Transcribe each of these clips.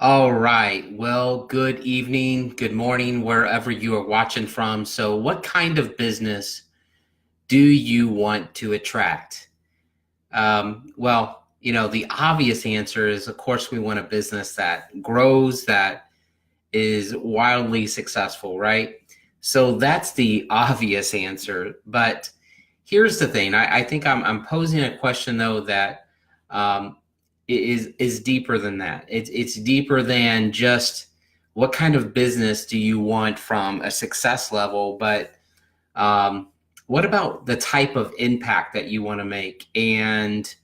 All right. Well, good evening, good morning, wherever you are watching from. So, what kind of business do you want to attract? The obvious answer is, of course, we want a business that grows, that is wildly successful, right? So, that's the obvious answer. But here's the thing I think I'm posing a question, though, that um, is deeper than that. It's deeper than just what kind of business do you want from a success level, but um, what about the type of impact that you want to make, and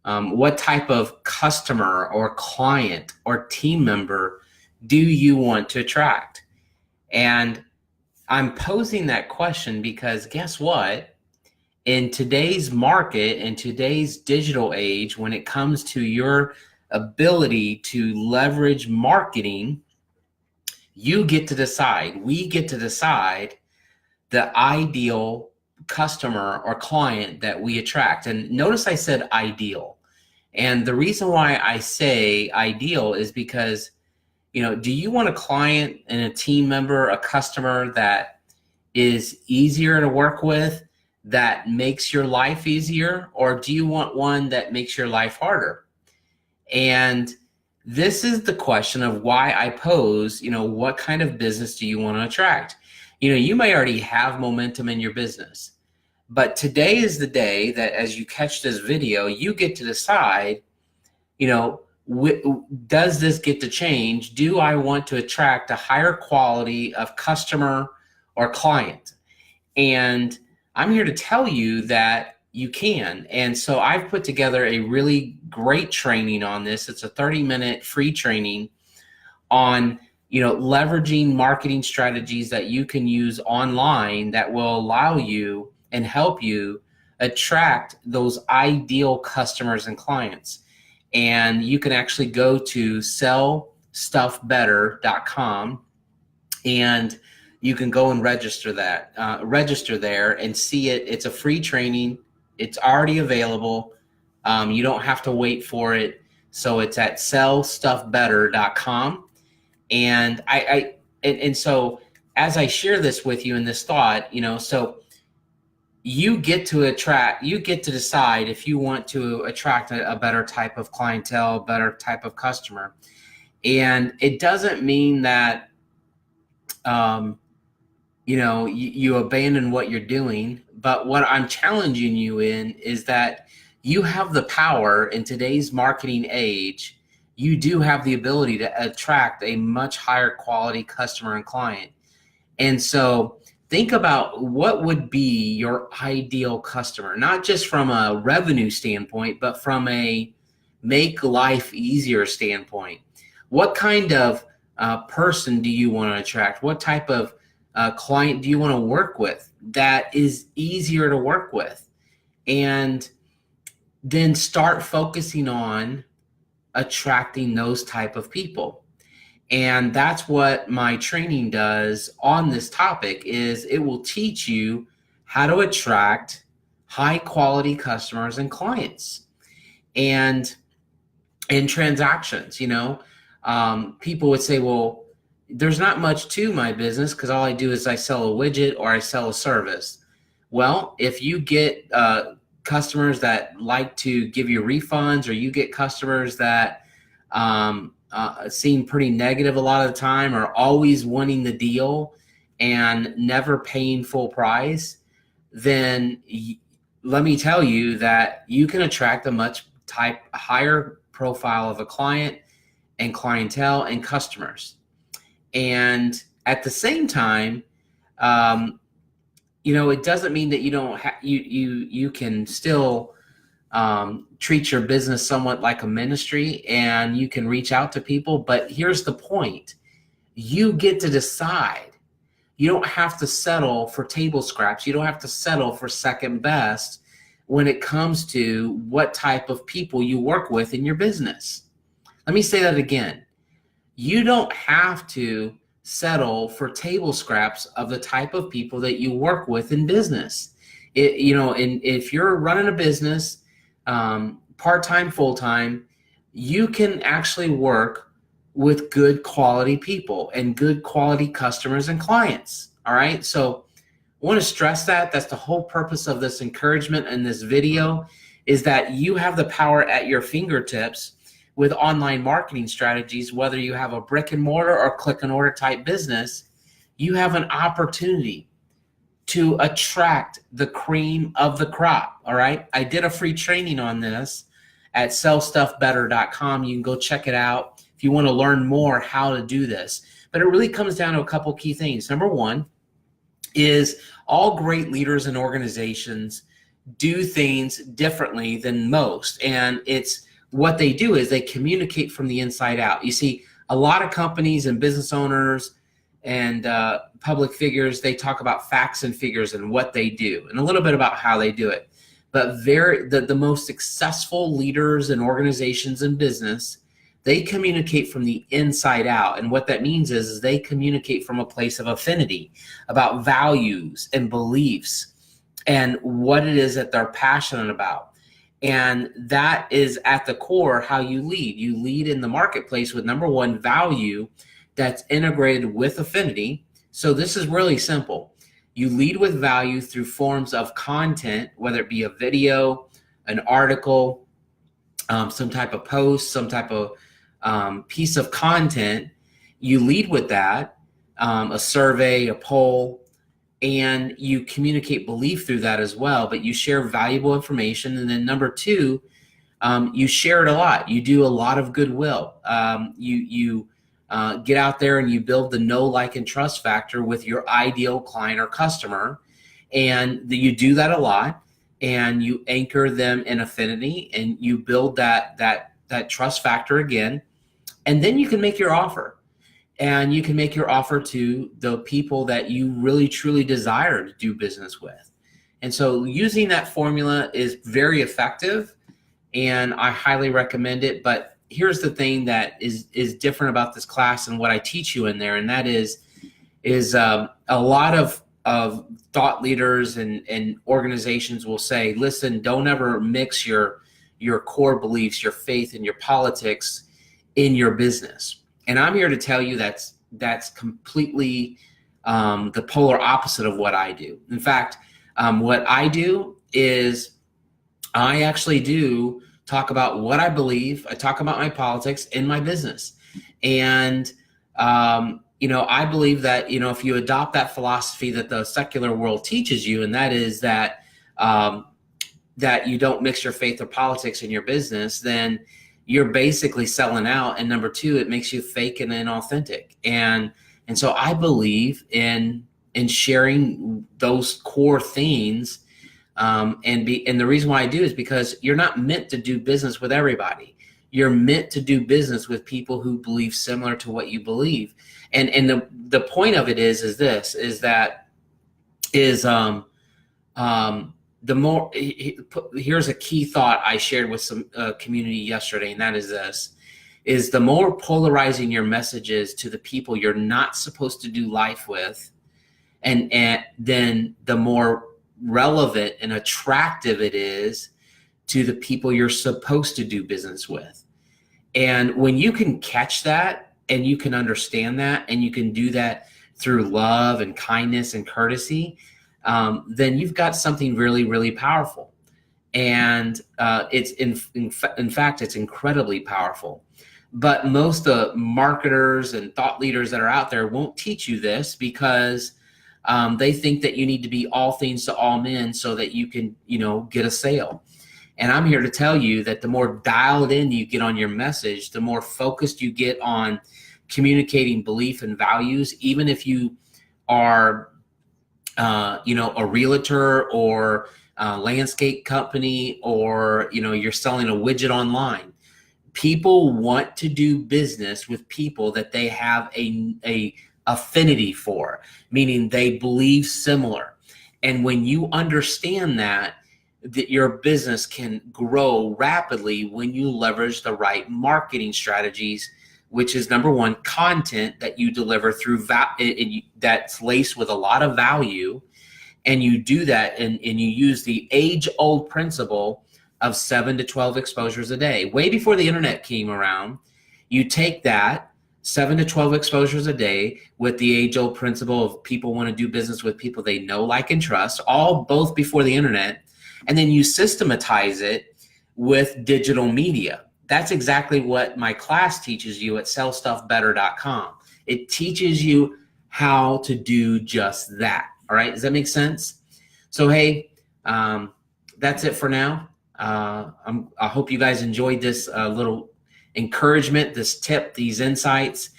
what type of customer or client or team member do you want to attract? And I'm posing that question because guess what? In today's market, in today's digital age, when it comes to your ability to leverage marketing, you get to decide. We get to decide the ideal customer or client that we attract. And notice I said ideal. And the reason why I say ideal is because, do you want a client and a team member, a customer that is easier to work with, that makes your life easier, or do you want one that makes your life harder? And this is the question of why I pose, what kind of business do you want to attract? You may already have momentum in your business, but today is the day that as you catch this video, you get to decide, you know, does this get to change? Do I want to attract a higher quality of customer or client? And I'm here to tell you that you can. And so I've put together a really great training on this. It's a 30-minute free training on, leveraging marketing strategies that you can use online that will allow you and help you attract those ideal customers and clients. And you can actually go to sellstuffbetter.com and you can go and register there and see it. It's a free training. It's already available. You don't have to wait for it. So it's at sellstuffbetter.com. And so as I share this with you in this thought, so you get to decide if you want to attract a better type of clientele, a better type of customer. And it doesn't mean that, you abandon what you're doing. But what I'm challenging you in is that you have the power in today's marketing age. You do have the ability to attract a much higher quality customer and client. And so think about what would be your ideal customer, not just from a revenue standpoint, but from a make life easier standpoint. What kind of person do you want to attract? What type of client do you want to work with that is easier to work with? And then start focusing on attracting those type of people. And that's what my training does on this topic. Is it will teach you how to attract high quality customers and clients and transactions. People would say, well, there's not much to my business because all I do is I sell a widget or I sell a service. Well, if you get customers that like to give you refunds, or you get customers that seem pretty negative a lot of the time, or always wanting the deal and never paying full price, then let me tell you that you can attract a much higher profile of a client and clientele and customers. And at the same time, it doesn't mean that you don't you can still treat your business somewhat like a ministry, and you can reach out to people. But here's the point: you get to decide. You don't have to settle for table scraps. You don't have to settle for second best when it comes to what type of people you work with in your business. Let me say that again. You don't have to settle for table scraps of the type of people that you work with in business. And if you're running a business, part-time, full-time, you can actually work with good quality people and good quality customers and clients. All right. So I want to stress that that's the whole purpose of this encouragement in this video, is that you have the power at your fingertips with online marketing strategies. Whether you have a brick and mortar or click and order type business, you have an opportunity to attract the cream of the crop. All right. I did a free training on this at sellstuffbetter.com. You can go check it out if you want to learn more how to do this. But it really comes down to a couple key things. Number one is all great leaders and organizations do things differently than most. And it's what they do is they communicate from the inside out. You see, a lot of companies and business owners and public figures, they talk about facts and figures and what they do and a little bit about how they do it. But the most successful leaders and organizations in business, they communicate from the inside out. And what that means is they communicate from a place of affinity about values and beliefs and what it is that they're passionate about. And that is at the core how you lead. You lead in the marketplace with number one, value that's integrated with affinity. So this is really simple. You lead with value through forms of content, whether it be a video, an article, some type of post, some type of piece of content. You lead with that, a survey, a poll, and you communicate belief through that as well. But you share valuable information. And then number two, you share it a lot. You do a lot of goodwill. You get out there and you build the know, like, and trust factor with your ideal client or customer. And you do that a lot, and you anchor them in affinity, and you build that trust factor again. And then you can make your offer. And you can make your offer to the people that you really, truly desire to do business with. And so using that formula is very effective, and I highly recommend it. But here's the thing that is different about this class and what I teach you in there, and that is a lot of thought leaders and organizations will say, listen, don't ever mix your core beliefs, your faith, and your politics in your business. And I'm here to tell you that's completely the polar opposite of what I do. In fact, what I do is I actually do talk about what I believe. I talk about my politics in my business. And, I believe that, if you adopt that philosophy that the secular world teaches you, and that is that you don't mix your faith or politics in your business, then you're basically selling out. And number two, it makes you fake and inauthentic. And so I believe in sharing those core things. And the reason why I do is because you're not meant to do business with everybody. You're meant to do business with people who believe similar to what you believe. And the point of it is the more, here's a key thought I shared with some community yesterday, and that is this, is the more polarizing your message is to the people you're not supposed to do life with, and then the more relevant and attractive it is to the people you're supposed to do business with. And when you can catch that and you can understand that and you can do that through love and kindness and courtesy, then you've got something really, really powerful. And it's in fact, it's incredibly powerful. But most marketers and thought leaders that are out there won't teach you this because they think that you need to be all things to all men so that you can, get a sale. And I'm here to tell you that the more dialed in you get on your message, the more focused you get on communicating belief and values, even if you are a realtor or a landscape company, or, you're selling a widget online. People want to do business with people that they have a affinity for, meaning they believe similar. And when you understand that your business can grow rapidly when you leverage the right marketing strategies, which is number one, content that you deliver through that's laced with a lot of value. And you do that and you use the age-old principle of 7 to 12 exposures a day. Way before the internet came around, you take that 7 to 12 exposures a day with the age-old principle of people want to do business with people they know, like, and trust, all both before the internet. And then you systematize it with digital media. That's exactly what my class teaches you at sellstuffbetter.com. It teaches you how to do just that. All right, does that make sense? So, hey, that's it for now. I hope you guys enjoyed this little encouragement, this tip, these insights.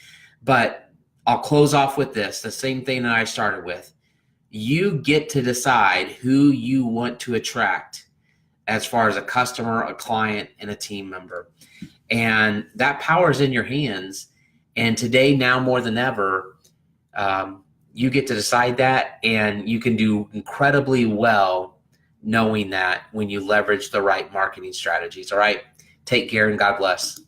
But I'll close off with this, the same thing that I started with. You get to decide who you want to attract as far as a customer, a client, and a team member. And that power is in your hands. And today, now more than ever, you get to decide that, and you can do incredibly well knowing that when you leverage the right marketing strategies. All right, take care and God bless.